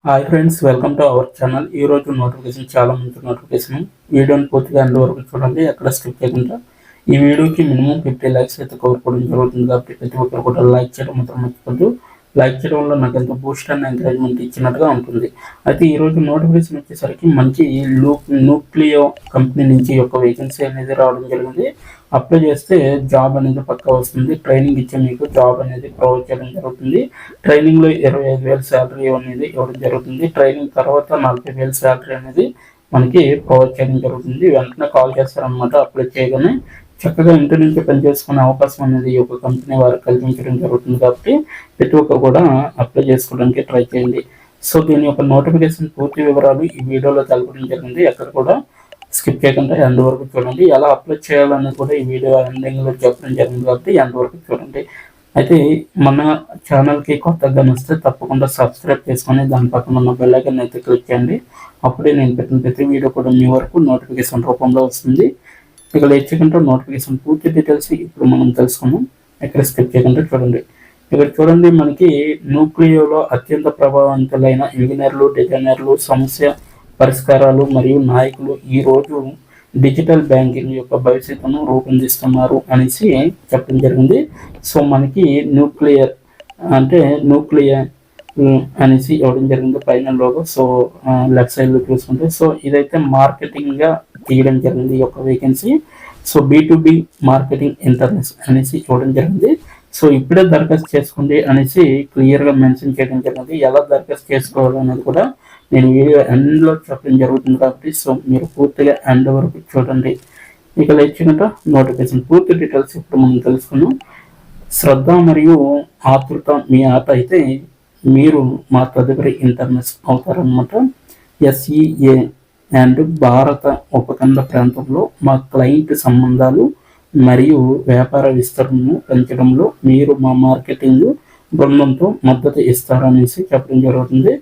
Hi friends, welcome to our channel. ఈ రోజు notification చాలా మంచి నోటిఫికేషన్. వీడియోని పూర్తిగా ఎండ్ వరకు చూడండి, ఎక్కడ స్కిప్ చేయకుండా. ఈ వీడియోకి మినిమం 50 లైక్స్ అయితే కోరుకోవడం జరుగుతుంది కాబట్టి ప్రతి ఒక్కరు కూడా లైక్ చేయడం మాత్రం మర్చిపోద్దు. లైక్ చేయడం వల్ల నాకు ఎంతో బూస్ట్ అండ్ ఎంకరేజ్మెంట్ ఇచ్చినట్టుగా ఉంటుంది. అయితే ఈ రోజు నోటిఫికేషన్ వచ్చేసరికి మంచి న్యూక్లియో కంపెనీ నుంచి ఒక వేకెన్సీ అనేది రావడం జరిగింది. అప్లై చేస్తే జాబ్ అనేది పక్కా వస్తుంది. ట్రైనింగ్ ఇచ్చే మీకు జాబ్ అనేది ప్రొవైడ్ చేయడం జరుగుతుంది. ట్రైనింగ్లో 25,000 శాలరీ అనేది ఇవ్వడం జరుగుతుంది. ట్రైనింగ్ తర్వాత 40,000 శాలరీ అనేది మనకి ప్రొవైడ్ చేయడం జరుగుతుంది. వెంటనే కాల్ చేస్తారనమాట. అప్లై చేయగానే చక్కగా ఇంటి నుంచి పనిచేసుకునే అవకాశం అనేది ఈ యొక్క కంపెనీ వారు కల్పించడం జరుగుతుంది కాబట్టి ప్రతి ఒక్కరు కూడా అప్లై చేసుకోవడానికి ట్రై చేయండి. సో దీని యొక్క నోటిఫికేషన్ పూర్తి వివరాలు ఈ వీడియోలో తెలపడం జరిగింది. ఎక్కడ కూడా స్కిప్ చేయకుండా ఎండ్ వరకు చూడండి. ఎలా అప్లై చేయాలని కూడా ఈ వీడియో ఎండింగ్లో చెప్పడం జరిగింది కాబట్టి ఎండ్ వరకు చూడండి. అయితే మన ఛానల్కి కొత్తగా వస్తే తప్పకుండా సబ్స్క్రైబ్ చేసుకొని దాని పక్కన ఉన్న బెల్ ఐకాన్ అయితే క్లిక్ చేయండి. అప్పుడే నేను పెట్టిన ప్రతి వీడియో కూడా మీ వరకు నోటిఫికేషన్ రూపంలో వస్తుంది. ఇక లేట్ చేయకుండా నోటిఫికేషన్ పూర్తి డీటెయిల్స్ ఇప్పుడు మనం తెలుసుకున్నాం. ఇక్కడ స్కిప్ చేయకుండా చూడండి. ఇక్కడ చూడండి, మనకి న్యూక్లియోలో అత్యంత ప్రభావవంతులైన ఇంజనీర్లు, డిజైనర్లు, సమస్య పరిష్కారాలు మరియు నాయకులు ఈ రోజు డిజిటల్ బ్యాంకింగ్ యొక్క భవిష్యత్తును రూపొందిస్తున్నారు అనేసి చెప్పడం జరిగింది. సో మనకి న్యూక్లియర్ అనేసి ఇవ్వడం జరిగింది పైన లోగో. సో లెఫ్ట్ సైడ్ లో చూసుకుంటే సో ఇదైతే మార్కెటింగ్ గా తీయడం జరిగింది ఈ యొక్క vacancy. So B2B marketing internet అనేసి ఇవ్వడం జరిగింది. సో ఇప్పుడే దరఖాస్తు చేసుకోండి అనేసి క్లియర్ గా మెన్షన్ చేయడం జరిగింది. ఎలా దరఖాస్తు చేసుకోవాలి అనేది కూడా నేను వీడియో ఎండ్ లో చెప్పడం జరుగుతుంది కాబట్టి సో మీరు పూర్తిగా ఎండ్ వరకు చూడండి. ఇక లేచుకుంటా నోటిఫికేషన్ పూర్తి డీటెయిల్స్ ఇప్పుడు మనం తెలుసుకున్నాం. శ్రద్ధ మరియు ఆతృత మీ ఆట అయితే మీరు మా తదుపరి ఇంటర్నెట్ అవుతారనమాట. SEA అండ్ భారత ఉపఖండ ప్రాంతంలో మా క్లయింట్ సంబంధాలు మరియు వ్యాపార విస్తరణను పెంచడంలో మీరు మా మార్కెటింగ్ బృందంతో మద్దతు ఇస్తారనేసి చెప్పడం జరుగుతుంది.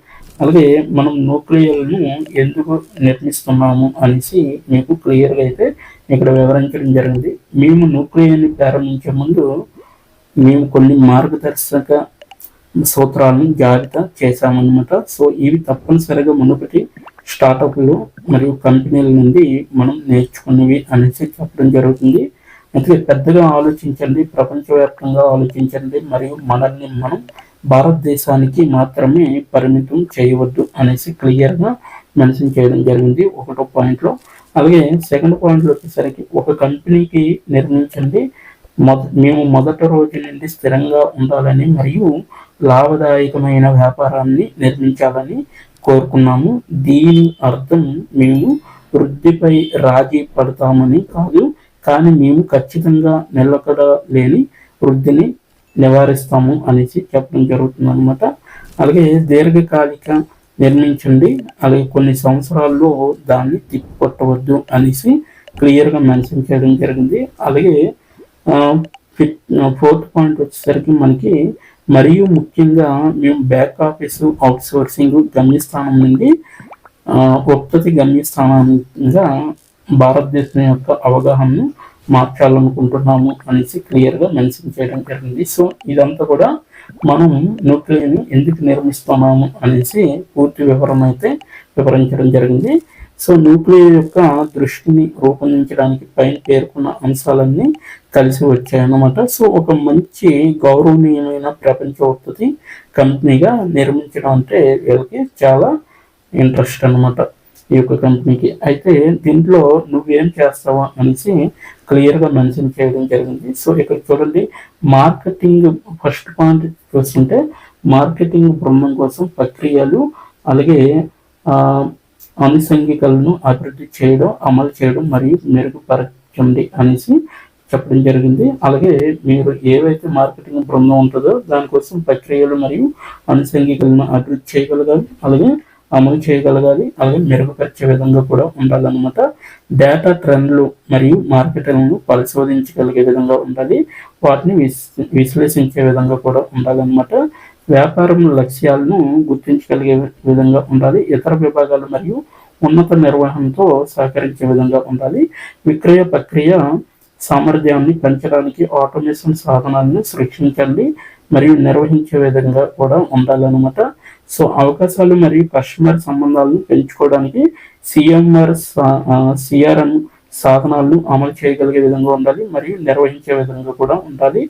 అలాగే మనం న్యూక్లియర్ను ఎందుకు నిర్మిస్తున్నాము అనేసి మీకు క్లియర్గా అయితే ఇక్కడ వివరించడం జరిగింది. మేము న్యూక్లియర్ని ప్రారంభించే ముందు మేము కొన్ని మార్గదర్శక సూత్రాలను జాబితా చేశామన్నమాట. సో ఇవి తప్పనిసరిగా మునుపటి స్టార్టప్లు మరియు కంపెనీల నుండి మనం నేర్చుకున్నవి అనేసి చెప్పడం జరుగుతుంది. అయితే పెద్దగా ఆలోచించండి, ప్రపంచవ్యాప్తంగా ఆలోచించండి మరియు మనల్ని మనం భారతదేశానికి మాత్రమే పరిమితం చేయవద్దు అనేసి క్లియర్గా మెన్షన్ చేయడం జరిగింది ఒకటో పాయింట్లో. అలాగే సెకండ్ పాయింట్లో వచ్చేసరికి ఒక కంపెనీకి నిర్మించండి. మేము మొదటి రోజు నుండి స్థిరంగా ఉండాలని మరియు లాభదాయకమైన వ్యాపారాన్ని నిర్మించాలని కోరుకున్నాము. దీని అర్థం మేము వృద్ధిపై రాజీ పడతామని కాదు, కానీ మేము ఖచ్చితంగా నిలకడ లేని వృద్ధిని నివారిస్తాము అనేసి చెప్పడం జరుగుతుంది అనమాట. అలాగే దీర్ఘకాలిక నిర్మించండి, అలాగే కొన్ని సంవత్సరాల్లో దాన్ని తిప్పికొట్టవద్దు అనేసి క్లియర్గా మెన్షన్ చేయడం జరిగింది. అలాగే ఫోర్త్ పాయింట్ వచ్చేసరికి మనకి మరియు ముఖ్యంగా మేము బ్యాక్ ఆఫీస్ అవుట్సోర్సింగ్ గమ్యస్థానం నుండి ఉత్పత్తి గమ్యస్థానంగా భారతదేశం యొక్క అవగాహనను మార్చాలనుకుంటున్నాము అనేసి క్లియర్గా మెన్షన్ చేయడం జరిగింది. సో ఇదంతా కూడా మనం న్యూక్లియర్ని ఎందుకు నిర్మిస్తున్నాము అనేసి పూర్తి వివరణ అయితే వివరించడం జరిగింది. సో న్యూక్లియర్ యొక్క దృష్టిని రూపొందించడానికి పైన పేర్కొన్న అంశాలన్నీ కలిసి వచ్చాయన్నమాట. సో ఒక మంచి గౌరవనీయమైన ప్రపంచ ఉత్పత్తి కంపెనీగా నిర్మించడం అంటే వీళ్ళకి చాలా ఇంట్రెస్ట్ అనమాట ఈ యొక్క కంపెనీకి. అయితే దీంట్లో నువ్వేం చేస్తావా అనేసి క్లియర్గా మెన్షన్ చేయడం జరిగింది. సో ఇక్కడ చూడండి, మార్కెటింగ్ ఫస్ట్ పాయింట్ చూస్తుంటే మార్కెటింగ్ బృందం కోసం ప్రక్రియలు అలాగే అనుసంగికలను అభివృద్ధి చేయడం, అమలు చేయడం మరియు మెరుగుపరచండి అనేసి చెప్పడం జరిగింది. అలాగే మీరు ఏవైతే మార్కెటింగ్ బృందం ఉంటుందో దానికోసం ప్రక్రియలు మరియు అనుసంగికలను అభివృద్ధి చేయగలగాలి, అలాగే అమలు చేయగలగాలి, అలాగే మెరుగుపరిచే విధంగా కూడా ఉండాలన్నమాట. డేటా ట్రెండ్లు మరియు మార్కెటింగ్ను పరిశోధించగలిగే విధంగా ఉండాలి, వాటిని విశ్లేషించే విధంగా కూడా ఉండాలన్నమాట. వ్యాపారం లక్ష్యాలను గుర్తించగలిగే విధంగా ఉండాలి, ఇతర విభాగాలు మరియు ఉన్నత నిర్వహణతో సహకరించే విధంగా ఉండాలి. విక్రయ ప్రక్రియ సామర్థ్యాన్ని పెంచడానికి ఆటోమేషన్ సాధనాలను సృష్టించండి, మరియు నిర్వహించే విధంగా కూడా ఉండాలన్నమాట. సో అవకాశాలు మరియు కస్టమర్ సంబంధాలను పెంచుకోవడానికి సిఆర్ఎం సాధనాలను అమలు చేయగలిగే విధంగా ఉండాలి మరియు నిర్వహించే విధంగా కూడా ఉండాలి.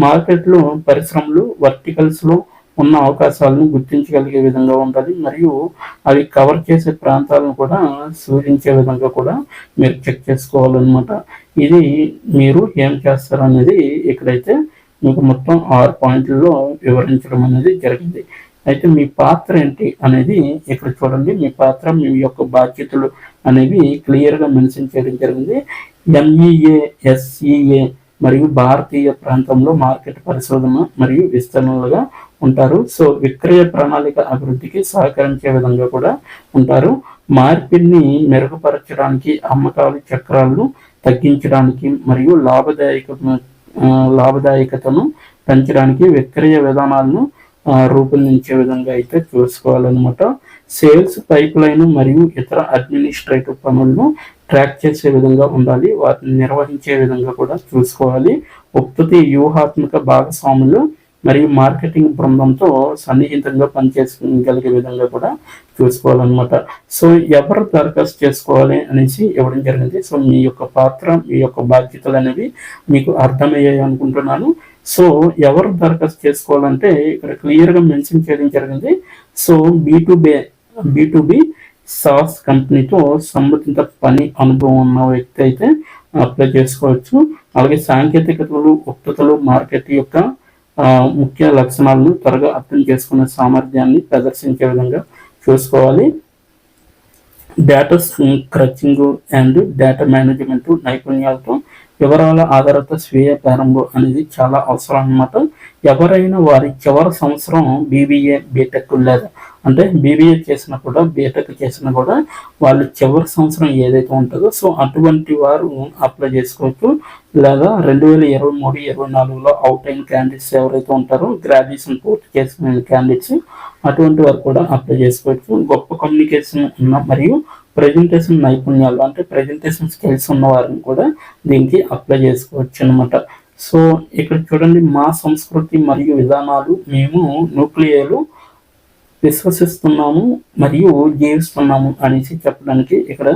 మార్కెట్లో పరిశ్రమలు వర్టికల్స్లో ఉన్న అవకాశాలను గుర్తించగలిగే విధంగా ఉండాలి మరియు అవి కవర్ చేసే ప్రాంతాలను కూడా సూచించే విధంగా కూడా మీరు చెక్ చేసుకోవాలన్నమాట. ఇది మీరు ఏం చేస్తారు అనేది ఇక్కడైతే మీకు మొత్తం 6 పాయింట్లలో వివరించడం అనేది జరిగింది. అయితే మీ పాత్ర ఏంటి అనేది ఇక్కడ చూడండి. మీ పాత్ర, మీ యొక్క బాధ్యతలు అనేవి క్లియర్గా మెన్షన్ చేయడం జరిగింది. ఎంఈఏ, ఎస్ఈఏ మరియు భారతీయ ప్రాంతంలో మార్కెట్ పరిశోధన మరియు విస్తరణలుగా ఉంటారు. సో విక్రయ ప్రణాళిక అభివృద్ధికి సహకరించే విధంగా కూడా ఉంటారు. మార్పిడిని మెరుగుపరచడానికి, అమ్మకాలు చక్రాలను తగ్గించడానికి మరియు లాభదాయకతను పెంచడానికి విక్రయ విధానాలను రూపొందించే విధంగా అయితే చూసుకోవాలన్నమాట. సేల్స్ పైప్ లైన్ మరియు ఇతర అడ్మినిస్ట్రేటివ్ పనులను ట్రాక్ చేసే విధంగా ఉండాలి. వాటిని నిర్వహించే విధంగా కూడా చూసుకోవాలి. ఉత్పత్తి వ్యూహాత్మక భాగస్వాములు మరియు మార్కెటింగ్ బృందంతో సన్నిహితంగా పనిచేయగలిగే విధంగా కూడా చూసుకోవాలన్నమాట. సో ఎవరు దరఖాస్తు చేసుకోవాలి అనేసి ఇవ్వడం జరిగింది. సో మీ యొక్క పాత్ర, మీ యొక్క బాధ్యతలు అనేవి మీకు అర్థమయ్యాయి అనుకుంటున్నాను. సో ఎవరు దరఖాస్తు చేసుకోవాలంటే ఇక్కడ క్లియర్గా మెన్షన్ చేయడం జరిగింది. సో బి2బి సాస్ కంపెనీతో సంబంధిత పని అనుభవం ఉన్న వ్యక్తి అయితే అప్లై చేసుకోవచ్చు. అలాగే సాంకేతికతలు, ఉత్పత్తులు, మార్కెట్ యొక్క ముఖ్య లక్షణాలను త్వరగా అర్థం చేసుకునే సామర్థ్యాన్ని ప్రదర్శించే విధంగా చూసుకోవాలి. డేటా క్రచింగ్ అండ్ డేటా మేనేజ్మెంట్ నైపుణ్యాలతో వివరాల ఆధారిత స్వీయ ప్రారంభం అనేది చాలా అవసరం అన్నమాట. ఎవరైనా వారి చివరి సంవత్సరం బీబీఏ, బీటెక్ లేదా అంటే బీబీఏ చేసినా కూడా, బీటెక్ చేసినా కూడా వాళ్ళు చివరి సంవత్సరం ఏదైతే ఉంటుందో సో అటువంటి వారు అప్లై చేసుకోవచ్చు. లేదా 2023-24లో అవుట్ అయిన క్యాండిడేట్స్ ఎవరైతే ఉంటారో, గ్రాడ్యుయేషన్ పూర్తి చేసిన క్యాండిడేట్స్, అటువంటి వారు కూడా అప్లై చేసుకోవచ్చు. గొప్ప కమ్యూనికేషన్ ఉన్న మరియు ప్రజెంటేషన్ నైపుణ్యాలు అంటే ప్రజెంటేషన్ స్కిల్స్ ఉన్న వారిని కూడా దీనికి అప్లై చేసుకోవచ్చు అనమాట. సో ఇక్కడ చూడండి, మా సంస్కృతి మరియు విధానాలు మేము న్యూక్లియర్లు విశ్వసిస్తున్నాము మరియు జీవిస్తున్నాము అనేసి చెప్పడానికి ఇక్కడ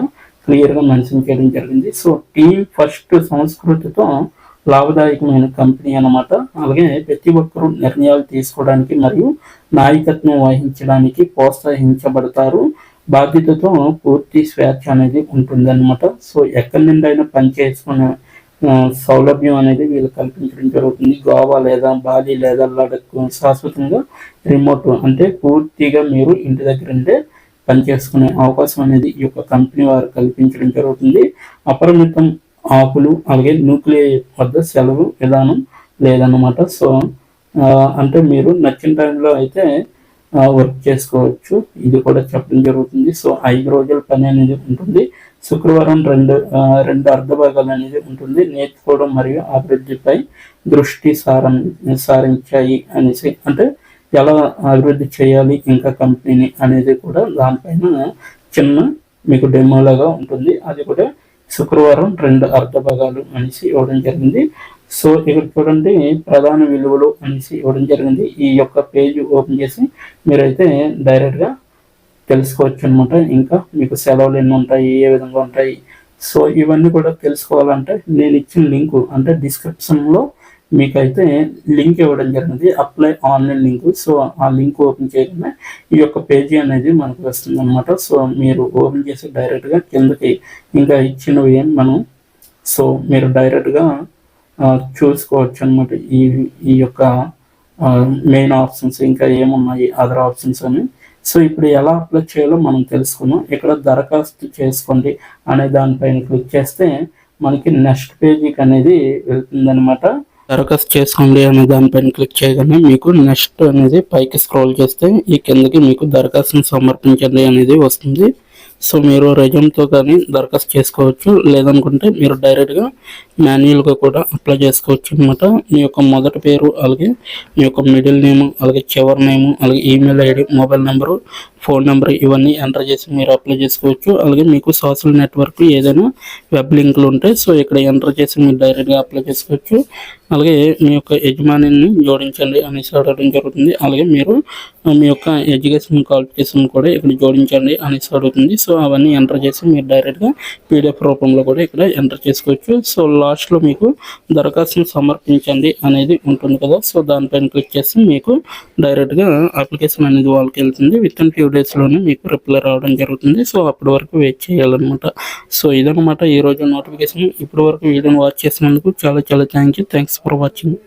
క్లియర్గా మెన్షన్ చేయడం జరిగింది. సో టీమ్ ఫస్ట్ సంస్కృతితో లాభదాయకమైన కంపెనీ అన్నమాట. అలాగే ప్రతి ఒక్కరూ నిర్ణయాలు తీసుకోవడానికి మరియు నాయకత్వం వహించడానికి ప్రోత్సహించబడతారు. బాధ్యతతో పూర్తి స్వేచ్ఛ అనేది ఉంటుంది అనమాట. సో ఎక్కడి నుండి అయినా పని చేసుకునే సౌలభ్యం అనేది వీళ్ళు కల్పించడం జరుగుతుంది. గోవా లేదా బాలి లేదా లడక్ శాశ్వతంగా రిమోట్ అంటే పూర్తిగా మీరు ఇంటి దగ్గర ఉండే పని చేసుకునే అవకాశం అనేది ఈ యొక్క కంపెనీ వారు కల్పించడం జరుగుతుంది. అపరిమితం ఆకులు అలాగే న్యూక్లియర్ వద్ద సెలవు విధానం లేదన్నమాట. సో అంటే మీరు నచ్చిన టైంలో అయితే వర్క్ చేసుకోవచ్చు, ఇది కూడా చెప్పడం జరుగుతుంది. సో 5 రోజుల పని అనేది ఉంటుంది. శుక్రవారం రెండు అర్ధ భాగాలు అనేది ఉంటుంది. నేర్చుకోవడం మరియు అభివృద్ధిపై దృష్టి సారించాయి అనేసి అంటే ఎలా అభివృద్ధి చేయాలి ఇంకా కంపెనీని అనేది కూడా దానిపైన చిన్న మీకు డెమోలాగా ఉంటుంది. అది కూడా శుక్రవారం 2 అర్ధ భాగాలు అనేసి ఇవ్వడం జరిగింది. సో ఇక్కడ చూడండి, ప్రధాన విలువలు అనేసి ఇవ్వడం జరిగింది. ఈ యొక్క పేజ్ ఓపెన్ చేసి మీరైతే డైరెక్ట్గా తెలుసుకోవచ్చు అనమాట. ఇంకా మీకు సెలవులు ఎన్ని ఉంటాయి, ఏ విధంగా ఉంటాయి, సో ఇవన్నీ కూడా తెలుసుకోవాలంటే నేను ఇచ్చిన లింకు అంటే డిస్క్రిప్షన్లో మీకైతే లింక్ ఇవ్వడం జరిగింది, అప్లై ఆన్లైన్ లింక్. సో ఆ లింక్ ఓపెన్ చేయగానే ఈ యొక్క పేజీ అనేది మనకు వస్తుంది అనమాట. సో మీరు ఓపెన్ చేసి డైరెక్ట్గా కిందకి ఇంకా ఇచ్చినవి మనం సో మీరు డైరెక్ట్గా చూసుకోవచ్చు అనమాట. ఈ యొక్క మెయిన్ ఆప్షన్స్ ఇంకా ఏమున్నాయి అదర్ ఆప్షన్స్ అని. సో ఇప్పుడు ఎలా అప్లై చేయాలో మనం తెలుసుకున్నాం. ఇక్కడ దరఖాస్తు చేసుకోండి అనే దానిపైన క్లిక్ చేస్తే మనకి నెక్స్ట్ పేజీకి అనేది వెళ్తుందనమాట. దరఖాస్తు చేసుకోండి అనే దానిపైన క్లిక్ చేయగానే మీకు నెక్స్ట్ అనేది పైకి స్క్రోల్ చేస్తే ఈ కిందకి మీకు దరఖాస్తును సమర్పించండి అనేది వస్తుంది. సో మీరు రెజ్యూమ్తో కానీ దరఖాస్తు చేసుకోవచ్చు, లేదనుకుంటే మీరు డైరెక్ట్గా మాన్యువల్గా కూడా అప్లై చేసుకోవచ్చు అనమాట. మీ యొక్క మొదటి పేరు, అలాగే మీ యొక్క మిడిల్ నేమ్, అలాగే చివరి నేమ్, అలాగే email ID, mobile number, phone number ఇవన్నీ ఎంటర్ చేసి మీరు అప్లై చేసుకోవచ్చు. అలాగే మీకు సోషల్ నెట్వర్క్ ఏదైనా వెబ్ లింకులు ఉంటే సో ఇక్కడ ఎంటర్ చేసి మీరు డైరెక్ట్గా అప్లై చేసుకోవచ్చు. అలాగే మీ యొక్క యజమానిని జోడించండి అనేసి అడగడం జరుగుతుంది. అలాగే మీరు మీ యొక్క ఎడ్యుకేషన్ క్వాలిఫికేషన్ కూడా ఇక్కడ జోడించండి అనేసి అడుగుతుంది. సో అవన్నీ ఎంటర్ చేసి మీరు డైరెక్ట్గా పీడిఎఫ్ రూపంలో కూడా ఇక్కడ ఎంటర్ చేసుకోవచ్చు. సో లాస్ట్లో మీకు దరఖాస్తును సమర్పించండి అనేది ఉంటుంది కదా, సో దానిపైన క్లిక్ చేసి మీకు డైరెక్ట్గా అప్లికేషన్ అనేది వాళ్ళకి వెళ్తుంది. విత్ ఇన్ ఫ్యూ డేస్లోనే మీకు రిప్లై రావడం జరుగుతుంది. సో అప్పటి వరకు వెయిట్ చేయాలన్నమాట. సో ఇదనమాట ఈరోజు నోటిఫికేషన్. ఇప్పటి వరకు వీడియోని వాచ్ చేసినందుకు చాలా చాలా థ్యాంక్స్ ఫర్ వాచింగ్.